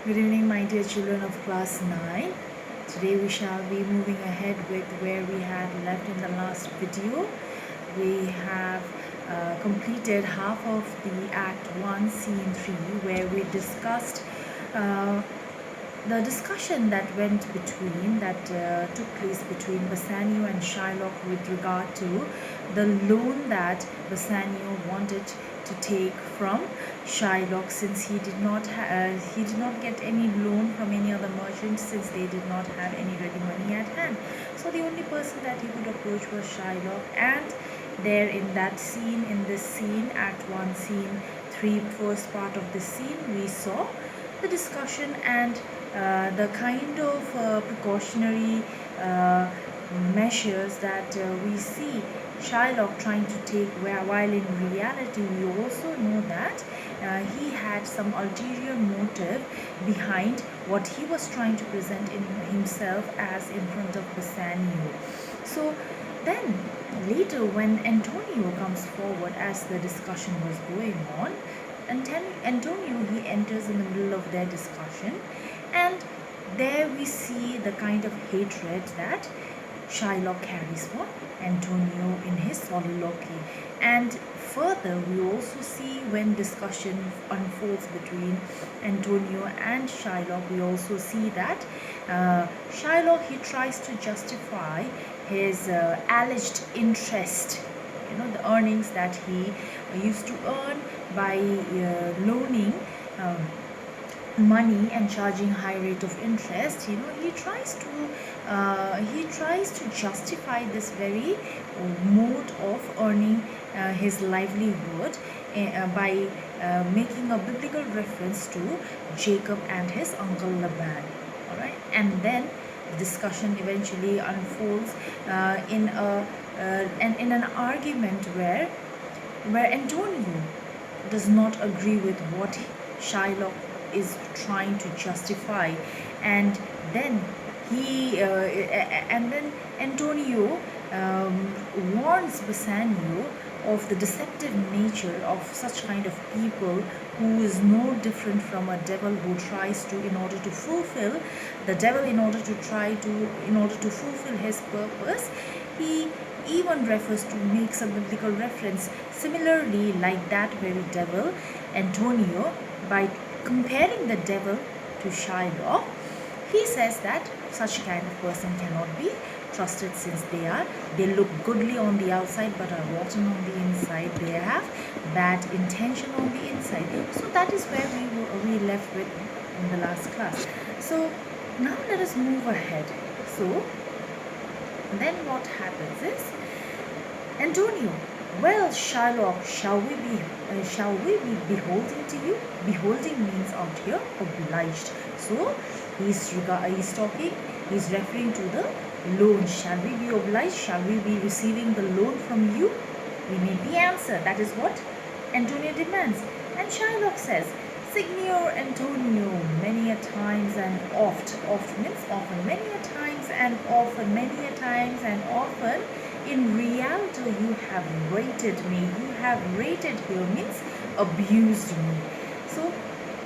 Good evening, my dear children of class 9. Today we shall be moving ahead with where we had left in the last video. We have completed half of the Act 1, Scene 3, where we discussed uh, the discussion that took place between Bassanio and Shylock with regard to the loan that Bassanio wanted to take from Shylock, since he did not get any loan from any other merchant, since they did not have any ready money at hand. So the only person that he could approach was Shylock, and there in this scene, Act 1, Scene 3, first part of the scene, we saw the discussion and the kind of precautionary uh, measures that we see Shylock trying to take, while in reality we also know that he had some ulterior motive behind what he was trying to present in himself as in front of Bassanio. So then later, when Antonio comes forward as the discussion was going on, Antonio, he enters in the middle of their discussion, and there we see the kind of hatred that Shylock carries for Antonio in his soliloquy. And further, we also see when discussion unfolds between Antonio and Shylock, we also see that Shylock, he tries to justify his alleged interest, the earnings that he used to earn by loaning money and charging high rate of interest. He tries to justify this very mode of earning his livelihood by making a biblical reference to Jacob and his uncle Laban. All right, and then discussion eventually unfolds in an argument where Antonio does not agree with what Shylock is trying to justify, and then and then Antonio warns Bassanio of the deceptive nature of such kind of people, who is no different from a devil who tries to, in order to fulfill the devil, in order to fulfill his purpose. He even refers to, makes a biblical reference similarly, like that very devil, Antonio, by comparing the devil to Shylock. He says that such kind of person cannot be trusted, since they look goodly on the outside but are rotten on the inside. They have bad intention on the inside. So that is where we left with in the last class. So now let us move ahead. So then what happens is, Antonio, well, Shylock, shall we be beholding to you? Beholding means out here obliged. So he's referring to the loan. Shall we be obliged? Shall we be receiving the loan from you? We need the answer. That is what Antonio demands. And Shylock says, Signor Antonio, many a times and oft means often, many a times and often, many a times and often, in reality you have rated me. You have rated here means abused me. So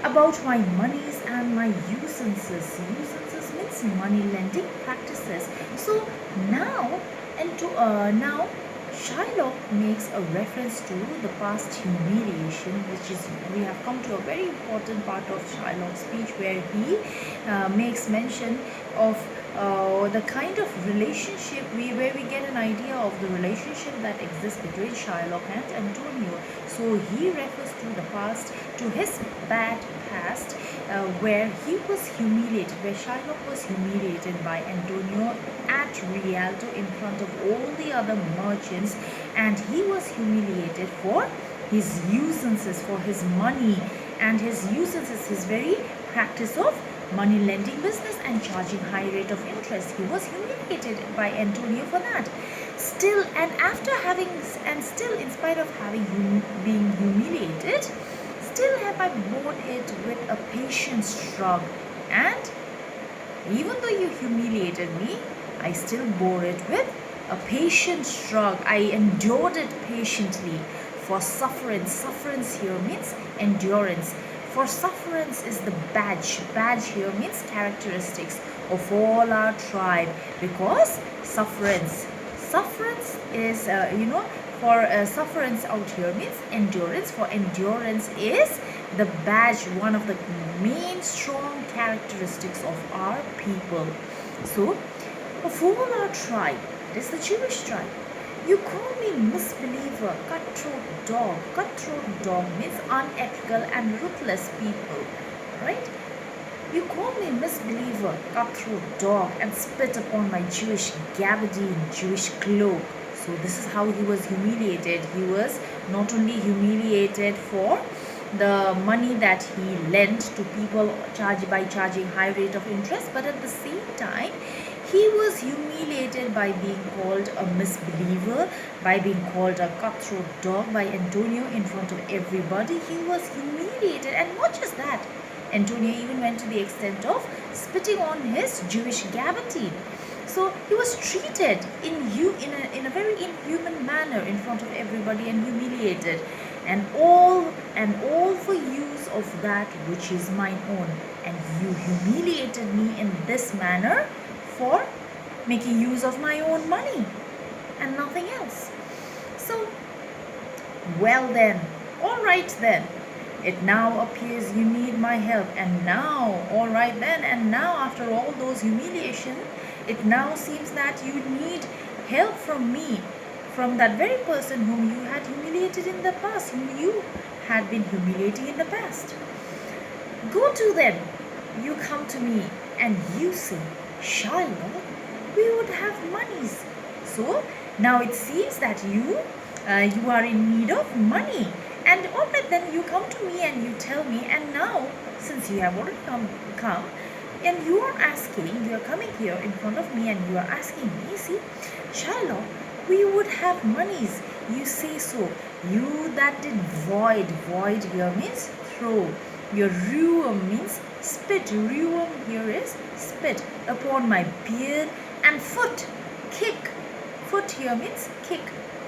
about my monies and my usances. Usances means money lending practices. So now now Shylock makes a reference to the past humiliation, which is, we have come to a very important part of Shylock's speech, where he makes mention of the kind of relationship where we get an idea of the relationship that exists between Shylock and Antonio. So he refers to the past, to his bad past, where he was humiliated, where Shylock was humiliated by Antonio at Rialto in front of all the other merchants, and he was humiliated for his usances, for his money, and his usances, his very practice of money lending business and charging high rate of interest. He was humiliated by Antonio for that. Still, in spite of being humiliated, still have I borne it with a patient shrug. And even though you humiliated me, I still bore it with a patient shrug. I endured it patiently. For sufferance here means endurance. For sufferance is the badge. Badge here means characteristics of all our tribe, because sufferance is, for sufferance out here means endurance. For endurance is the badge, one of the main strong characteristics of our people. So, of all our tribe, it is the Jewish tribe. You call me misbeliever, cutthroat dog. Cutthroat dog means unethical and ruthless people, right? You call me misbeliever, cutthroat dog, and spit upon my Jewish gabardine, Jewish cloak. So this is how he was humiliated. He was not only humiliated for the money that he lent to people by charging high rate of interest, but at the same time he was humiliated by being called a misbeliever, by being called a cutthroat dog by Antonio in front of everybody. He was humiliated, and not just that, Antonio even went to the extent of spitting on his Jewish gabardine. So he was treated in a very inhuman manner in front of everybody and humiliated, and all for use of that which is mine own. And you humiliated me in this manner for making use of my own money and nothing else. So, well then, all right then. It now appears you need my help, and now, all right then, and now after all those humiliation, it now seems that you need help from me, from that very person whom you had humiliated in the past, whom you had been humiliating in the past. Go to them, you come to me, and you say, Shiloh, we would have monies. So now it seems that you are in need of money. And all right, then you come to me and you tell me, and now since you have already come and you are coming here in front of me and you are asking me, see, Shiloh, we would have monies. You say so. You that did void here means throw. Your ruum means spit. Ruum here is spit upon my beard, and foot, kick. Foot here means kick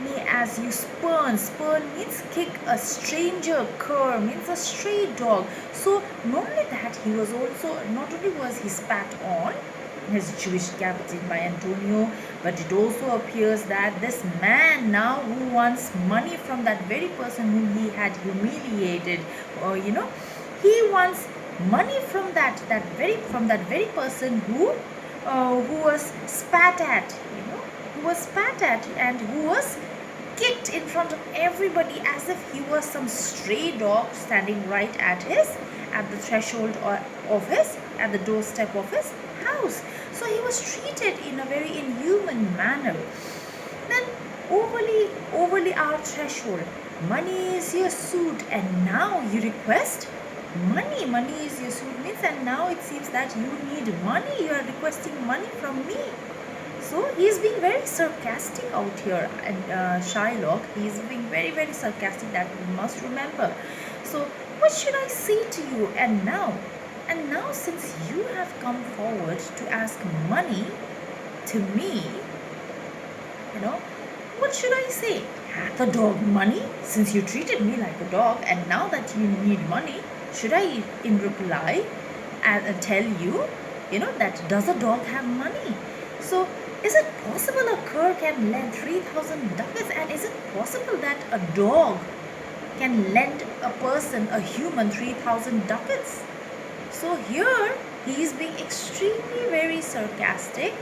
me as you spurn. Spurn means kick a stranger. Cur means a stray dog. So not only that, not only was he spat on his Jewish gabardine by Antonio, but it also appears that this man now who wants money from that very person whom he had humiliated, he wants money from that very person who was spat at, and who was kicked in front of everybody as if he was some stray dog standing right at the threshold at the doorstep of his house. So he was treated in a very inhuman manner. Then overly our threshold. Money is your suit, and now you request money. Money is your suit means, and now it seems that you need money. You are requesting money from me. So he is being very sarcastic out here, and Shylock, he is being very, very sarcastic, that we must remember. So what should I say to you? And now since you have come forward to ask money to me, what should I say? Hath a dog money? Since you treated me like a dog, and now that you need money, should I in reply tell you, that does a dog have money? So is it possible a cur can lend 3,000 ducats? And is it possible that a dog can lend a person, a human, 3,000 ducats? So here he is being extremely very sarcastic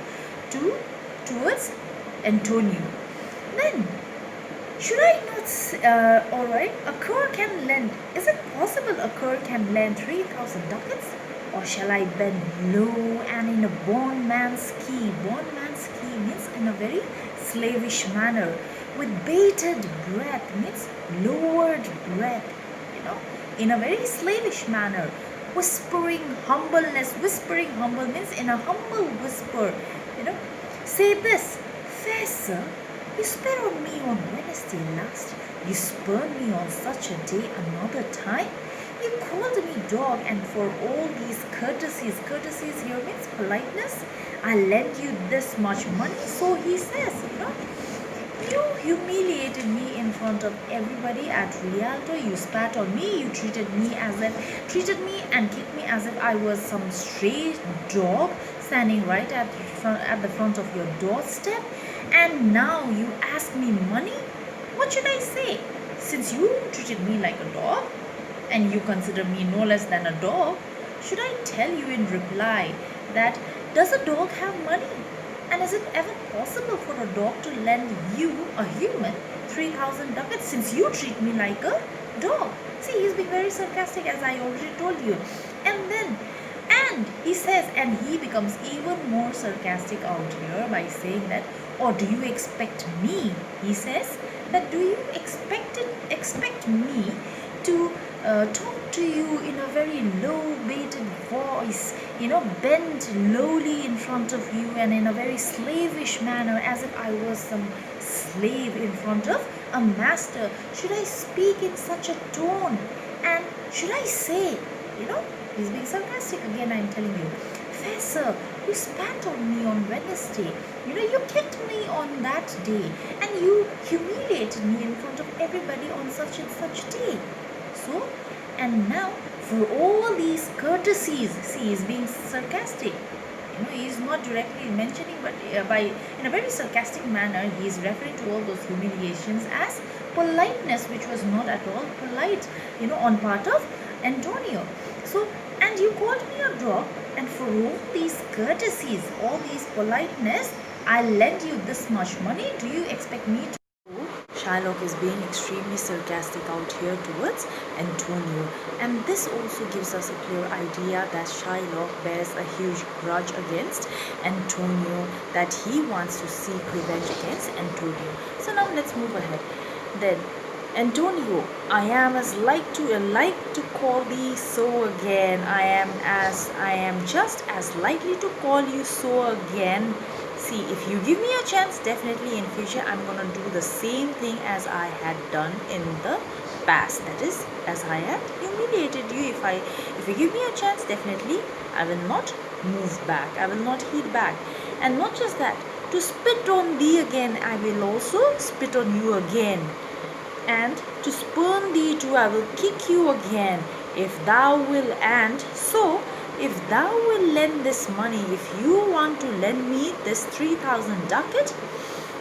towards Antonio. Then, should I not, alright, a cur can lend, is it possible a cur can lend 3,000 ducats? Or shall I bend low and in a bondman's key? Bondman's key means in a very slavish manner. With bated breath means lowered breath, in a very slavish manner. Whispering humbleness. Whispering humble means in a humble whisper, Say this, fair sir, you spat on me on Wednesday last. You spurned me on such a day another time. You called me dog, and for all these courtesies here means politeness, I lend you this much money. So he says, You humiliated me in front of everybody at Rialto. You spat on me. You treated me and kicked me as if I was some stray dog standing right at the front of your doorstep. And now you ask me money. What should I say? Since you treated me like a dog, and you consider me no less than a dog, should I tell you in reply that does a dog have money? And is it ever possible for a dog to lend you, a human, 3,000 ducats since you treat me like a dog? See, he's being very sarcastic as I already told you. And he says, and he becomes even more sarcastic out here by saying that, or do you expect me, he says, that do you expect me to talk to you in a very low baited voice, bent lowly in front of you and in a very slavish manner as if I was some slave in front of a master? Should I speak in such a tone? And should I say, he's being sarcastic again, I'm telling you. Fair sir, you spat on me on Wednesday. You kicked me on that day and you humiliated me in front of everybody on such and such day. So, and now for all these courtesies, see, he's being sarcastic. He's not directly mentioning, but by in a very sarcastic manner, he is referring to all those humiliations as politeness, which was not at all polite, on part of Antonio. So, and you called me a dog, and for all these courtesies, all these politeness, I lend you this much money. Do you expect me to? Shylock is being extremely sarcastic out here towards Antonio, and this also gives us a clear idea that Shylock bears a huge grudge against Antonio, that he wants to seek revenge against Antonio. So now let's move ahead. Then Antonio, I am like to call thee so again. I am just as likely to call you so again. See, if you give me a chance, definitely in future I'm gonna do the same thing as I had done in the past. That is, as I had humiliated you. If you give me a chance, definitely I will not move back. I will not heed back. And not just that, to spit on thee again, I will also spit on you again. And to spurn thee too, I will kick you again, if thou will. And so, if thou will lend this money, if you want to lend me this 3,000 ducat,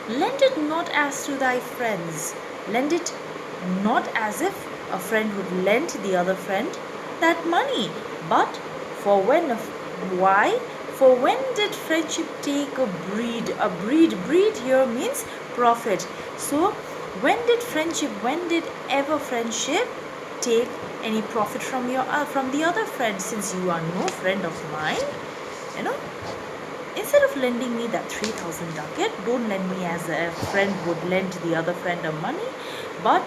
lend it not as to thy friends. Lend it not as if a friend would lend the other friend that money, but for when. Why? For when did friendship take a breed? A breed here means profit. So, when did ever friendship take any profit from the other friend? Since you are no friend of mine, instead of lending me that 3,000 ducat, don't lend me as a friend would lend the other friend of money, but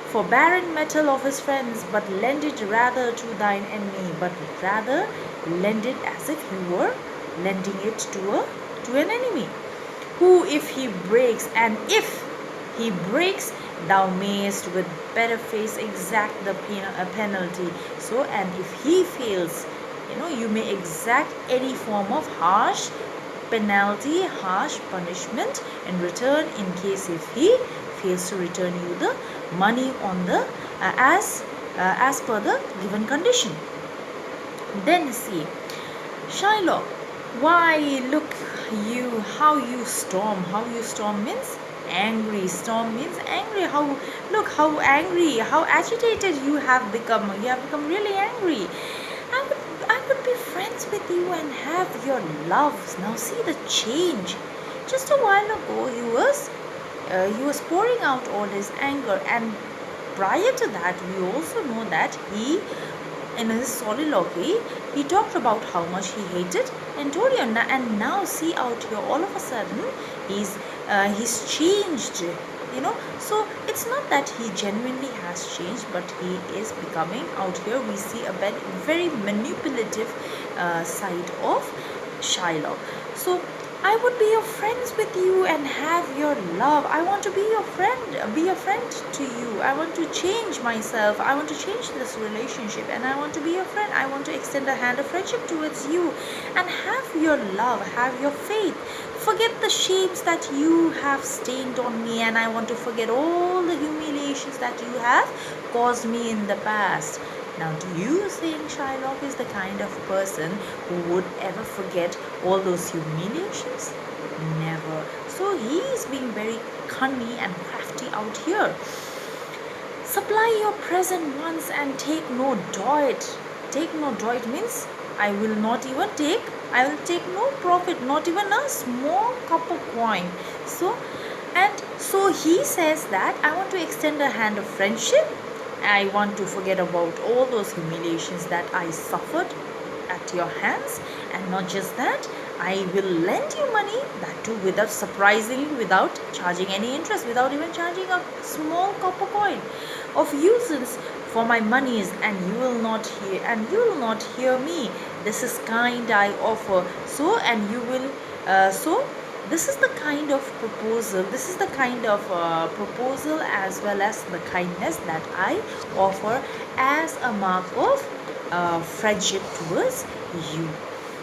for barren metal of his friends, but lend it rather to thine enemy, but rather lend it as if you were lending it to an enemy, who if he breaks, and if he breaks, thou mayest with better face exact the penalty. So, and if he fails, you may exact any form of harsh penalty, harsh punishment in return, in case if he fails to return you the money on the as per the given condition. Then see, Shylock, why look you how you storm means angry. Storm means angry. How angry, how agitated you have become. You have become really angry. I would be friends with you and have your loves. Now see the change. Just a while ago he was pouring out all his anger, and prior to that we also know that he, in his soliloquy, he talked about how much he hated Antonio, and now see out here all of a sudden he's changed. So it's not that he genuinely has changed, but he is becoming, out here we see a very manipulative side of Shylock. So I would be your friends with you and have your love. I want to be a friend to you. I want to change myself. I want to change this relationship and I want to be your friend. I want to extend a hand of friendship towards you and have your love, have your faith. Forget the shames that you have stained on me, and I want to forget all the humiliations that you have caused me in the past. Now, do you think Shylock is the kind of person who would ever forget all those humiliations? Never. So he is being very cunning and crafty out here. Supply your present once and take no doit. Take no doit means I will not even take, I will take no profit, not even a small copper coin. So he says that I want to extend a hand of friendship. I want to forget about all those humiliations that I suffered at your hands, and not just that, I will lend you money, that too without, surprisingly, without charging any interest, without even charging a small copper coin of usance for my monies, and you will not hear me. This is kind I offer. So and you will so this is the kind of proposal, this is the kind of proposal as well as the kindness that I offer as a mark of friendship towards you.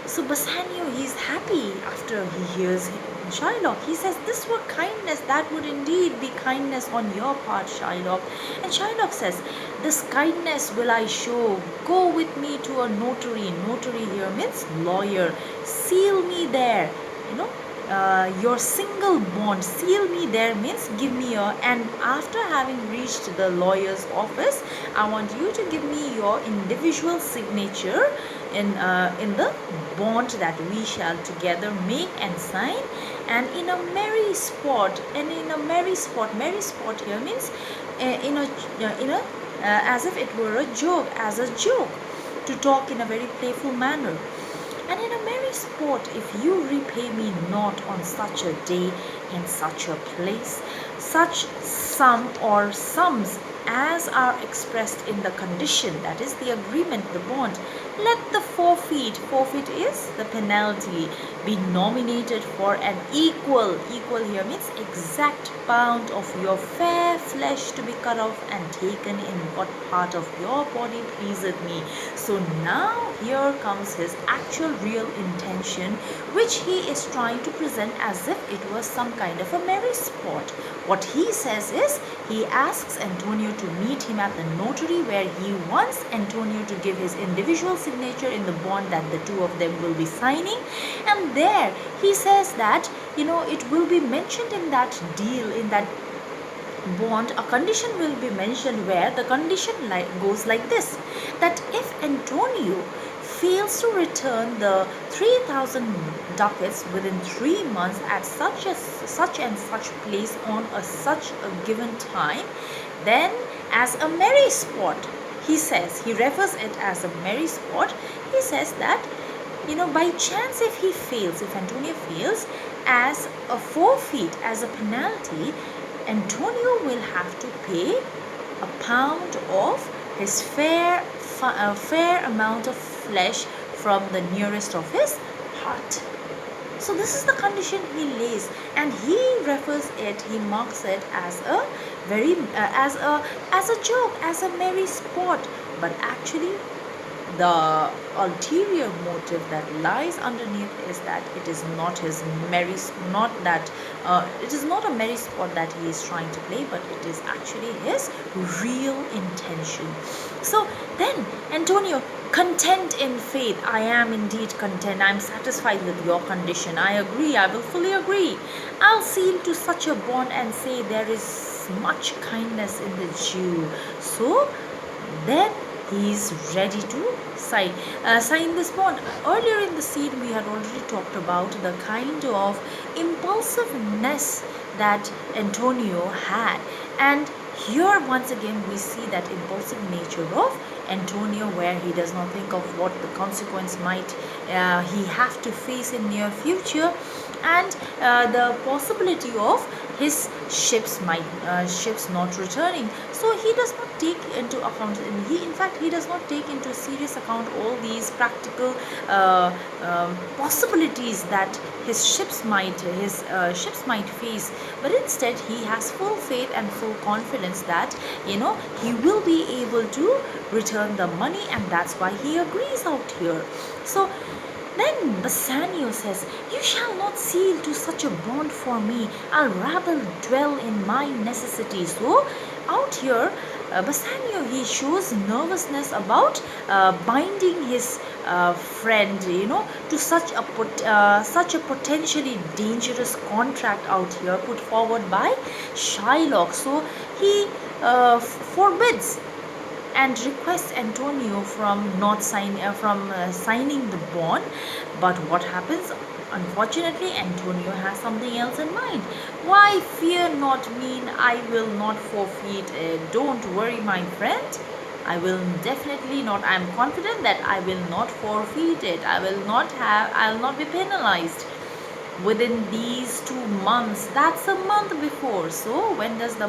So Bassanio, he's happy after he hears Shylock. He says, this were kindness, that would indeed be kindness on your part, Shylock. And Shylock says, this kindness will I show. Go with me to a notary. Notary here means lawyer. Seal me there. You know, your single bond, seal me there means give me your, and after having reached the lawyer's office, I want you to give me your individual signature in the bond that we shall together make and sign, and in a merry spot, merry spot here means in a as if it were a joke, as a joke, to talk in a very playful manner. And in a merry sport, if you repay me not on such a day, in such a place, such sum or sums as are expressed in the condition, that is the agreement, the bond, let the forfeit is the penalty, be nominated for an equal here means exact pound of your fair flesh to be cut off and taken in what part of your body pleaseth me. So now here comes his actual real intention, which he is trying to present as if it was some kind of a merry sport. What he says is, he asks Antonio to meet him at the notary, where he wants Antonio to give his individual signature in the bond that the two of them will be signing. And there he says that, it will be mentioned in that deal, in that bond, a condition will be mentioned, where the condition goes like this, that if Antonio fails to return the 3,000 ducats within 3 months at such and such place on such a given time, then as a merry sport, he says, he refers it as a merry sport, he says that, by chance if Antonio fails, as a forfeit, as a penalty, Antonio will have to pay a pound of his fair amount of flesh from the nearest of his heart. So this is the condition he lays, and he refers it, he marks it as a very as a joke, as a merry sport, but actually the ulterior motive that lies underneath is that it is not his merry, not that it is not a merry sport that he is trying to play, but it is actually his real intention. So then Antonio, content in faith, I am indeed content, I am satisfied with your condition, I agree, I will fully agree, I'll seal to such a bond and say there is much kindness in the Jew. So then he is ready to sign this bond. Earlier in the scene, we had already talked about the kind of impulsiveness that Antonio had, and here once again we see that impulsive nature of Antonio, where he does not think of what the consequence might he have to face in near future, and the possibility of his ships not returning. So he does not take into account, he in fact he does not take into serious account all these practical possibilities that his ships might face, but instead he has full faith and full confidence that he will be able to return the money, and that's why he agrees out here. So then Bassanio says, "You shall not seal to such a bond for me. I'll rather dwell in my necessities." So out here, Bassanio, he shows nervousness about binding his friend, to such a potentially dangerous contract out here put forward by Shylock. So he forbids and requests Antonio from not signing the bond. But what happens? Unfortunately, Antonio has something else in mind. "Why, fear not mean I will not forfeit it. Don't worry, my friend. I will definitely not. I am confident that I will not forfeit it. I'll not be penalized within these 2 months." That's a month before. So when does the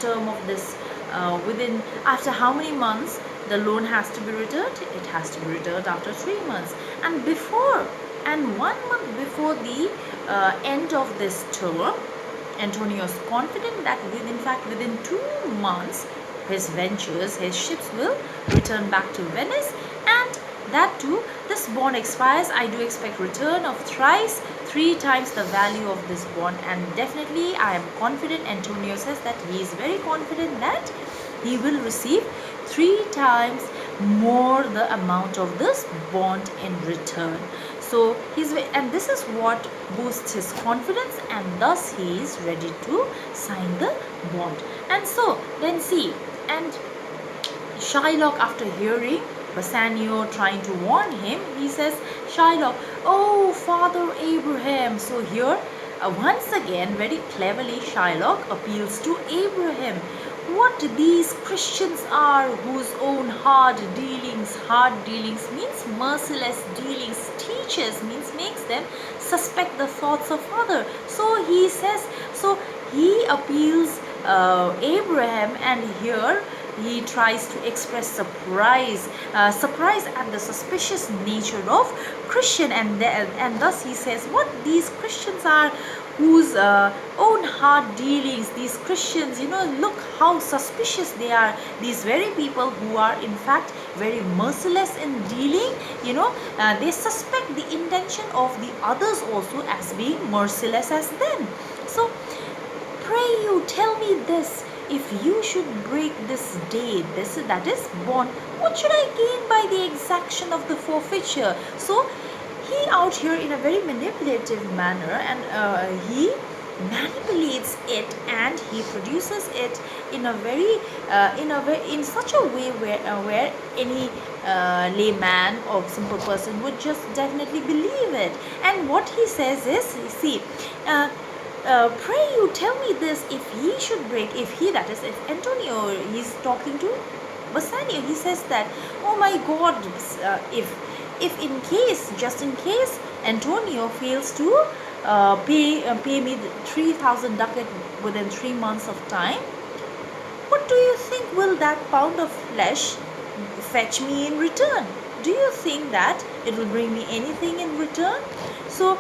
term of this, within, after how many months the loan has to be returned? It has to be returned after 3 months. And 1 month before the end of this term, Antonio is confident that within 2 months his ships will return back to Venice, and that too, this bond expires. I do expect return of three times the value of this bond, and definitely I am confident. Antonio says that he is very confident that he will receive 3 times more the amount of this bond in return. So and this is what boosts his confidence, and thus he is ready to sign the bond. And so then see, and Shylock, after hearing Bassanio trying to warn him, he says, "Shylock, oh Father Abraham." So here once again very cleverly Shylock appeals to Abraham. What these Christians are, whose own hard dealings means merciless dealings, teaches, means makes them suspect the thoughts of other. So he says, so he appeals Abraham, and here he tries to express surprise at the suspicious nature of Christian, and thus he says, what these Christians are, whose own hard dealings, these Christians, look how suspicious they are. These very people who are in fact very merciless in dealing, they suspect the intention of the others also as being merciless as them. So pray you tell me this, if you should break this day, that is bond, what should I gain by the exaction of the forfeiture? So he out here in a very manipulative manner, and he manipulates it, and he produces it in in such a way where any layman or simple person would just definitely believe it. And what he says is, see, pray you tell me this, if he should break, if Antonio, he's talking to Bassanio, he says that, oh my God, if just in case Antonio fails to pay me 3,000 ducat within 3 months of time, what do you think will that pound of flesh fetch me in return? Do you think that it will bring me anything in return? So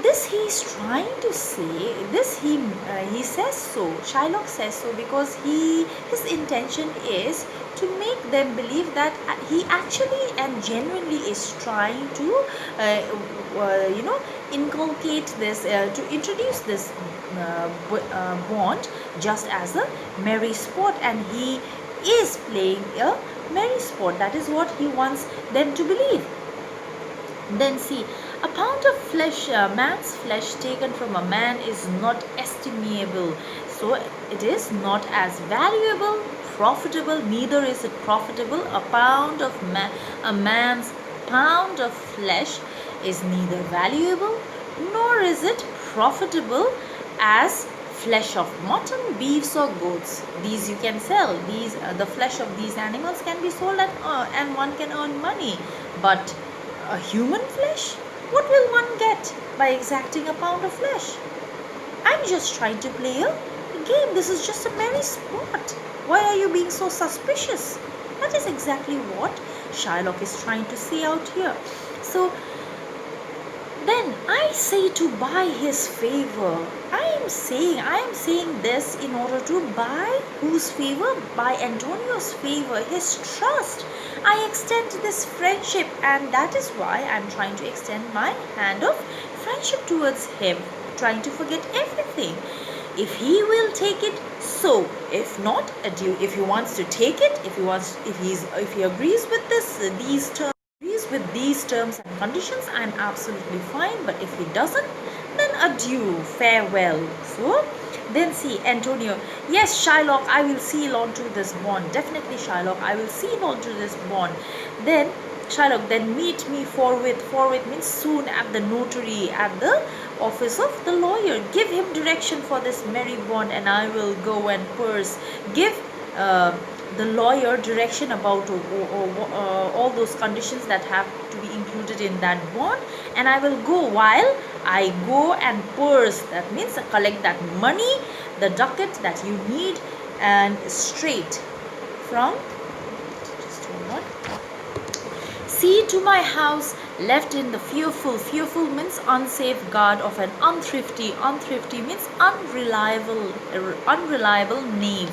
this he is trying to say, this he says so, Shylock says so, because his intention is to make them believe that he actually and genuinely is trying to inculcate this, to introduce this bond just as a merry sport, and he is playing a merry sport. That is what he wants them to believe. Then see, a pound of flesh, man's flesh taken from a man is not estimable. So it is not as valuable, profitable, neither is it profitable. A man's pound of flesh is neither valuable nor is it profitable as flesh of mutton, beefs or goats. These you can sell. The flesh of these animals can be sold and one can earn money. But a human flesh, what will one get by exacting a pound of flesh? I'm just trying to play a game. This is just a merry sport. Why are you being so suspicious? That is exactly what Shylock is trying to say out here. So then I say to buy his favor. I am saying this in order to buy whose favor? Buy Antonio's favor, his trust. I extend this friendship, and that is why I'm trying to extend my hand of friendship towards him, trying to forget everything. If he will take it, so. If not, adieu. If he wants to take it, if he agrees with these terms, with these terms and conditions, I'm absolutely fine. But if he doesn't, then adieu, farewell. So then see Antonio, yes, Shylock, I will seal on to this bond. Definitely, Shylock, I will seal on to this bond. Then Shylock, then meet me forthwith. Forthwith means soon at the notary, at the office of the lawyer. Give him direction for this merry bond, and I will go and purse. Give the lawyer direction about all those conditions that have to be included in that bond, and I will go while I go and purse. That means collect that money, the ducat that you need, and straight from, just hold on, see to my house left in the fearful. Fearful means unsafe guard of an unthrifty. Unthrifty means unreliable knave.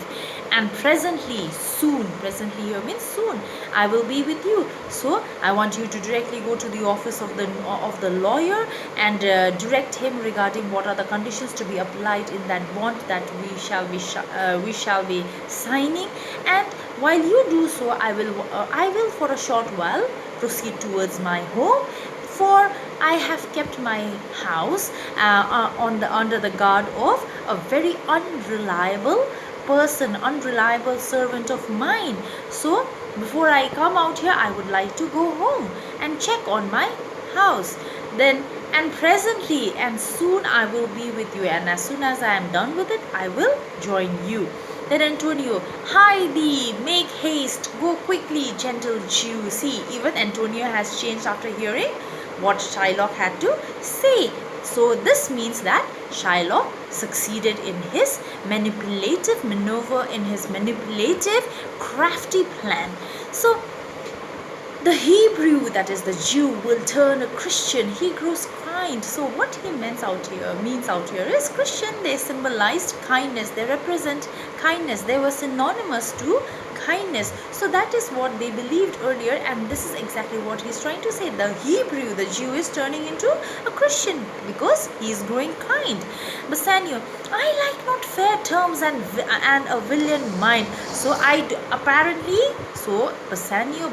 And presently, soon, presently here means soon, I will be with you. So I want you to directly go to the office of the lawyer and direct him regarding what are the conditions to be applied in that bond that we shall be signing. And while you do so, I will for a short while proceed towards my home, for I have kept my house under the guard of a very unreliable person, unreliable servant of mine. So before I come out here, I would like to go home and check on my house. Then, and presently and soon I will be with you, and as soon as I am done with it, I will join you. Then Antonio, hie thee, make haste, go quickly, gentle Jew. See, even Antonio has changed after hearing what Shylock had to say. So this means that Shylock succeeded in his manipulative maneuver, in his manipulative, crafty plan. So the Hebrew, that is the Jew, will turn a Christian. He grows kind. So what he means out here is Christian. They symbolized kindness. They represent kindness. They were synonymous to kindness. So that is what they believed earlier, and this is exactly what he's trying to say. The Hebrew, the Jew, is turning into a Christian because he is growing kind. Bassanio, I like not fair terms and a villain mind. So apparently, so Bassanio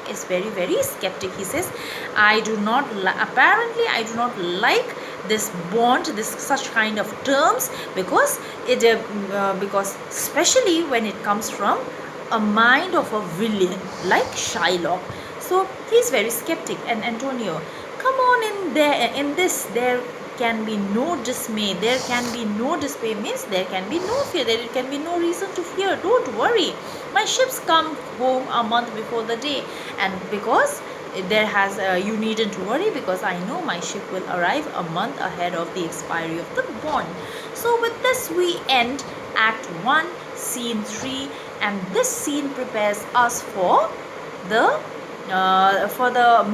is very, very skeptic. He says, apparently I do not like this bond, this such kind of terms, because because especially when it comes from a mind of a villain like Shylock. So he's very skeptic. And Antonio, come on, in this there can be no dismay. There can be no dismay means there can be no fear. There can be no reason to fear. Don't worry. My ships come home a month before the day, and because you needn't worry, because I know my ship will arrive a month ahead of the expiry of the bond. So with this we end Act 1, Scene 3, and this scene prepares us for the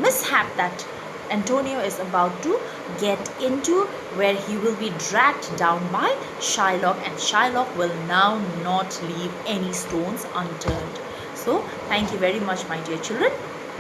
mishap that Antonio is about to get into, where he will be dragged down by Shylock, and Shylock will now not leave any stones unturned. So thank you very much, my dear children.